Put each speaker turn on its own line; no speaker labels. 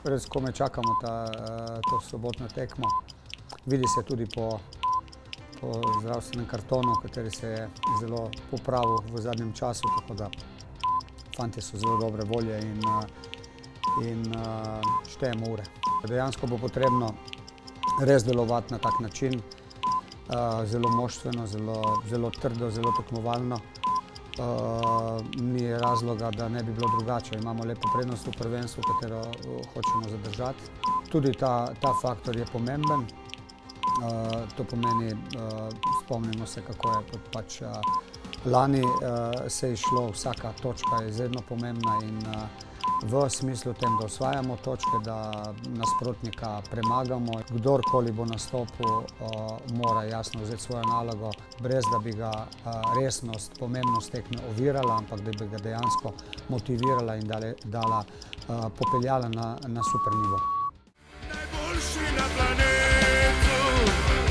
res kome čakamo to sobotno tekmo. Vidi se tudi po zdravstvenem kartonu, kateri se je zelo popravil v zadnjem času, tako da fantje so zelo dobre volje in štejemo ure. Dejansko bo potrebno res delovati na tak način, zelo moštveno, zelo trdo, zelo tekmovalno. Ni razloga, da ne bi bilo drugače. Imamo lepo prednost v prvenstvu, katero hočemo zadržati. Tudi ta faktor je pomemben. To pomeni, spomnimo se, kako je pač lani se je šlo, vsaka točka je izredno pomembna in v smislu tem, da osvajamo točke, da nasprotnika premagamo. Kdorkoli bo nastopil, mora jasno vzeti svojo nalogo, brez da bi ga resnost, pomembnost tekme ovirala, ampak da bi ga dejansko motivirala in popeljala na super nivo.
Najboljši na planetu.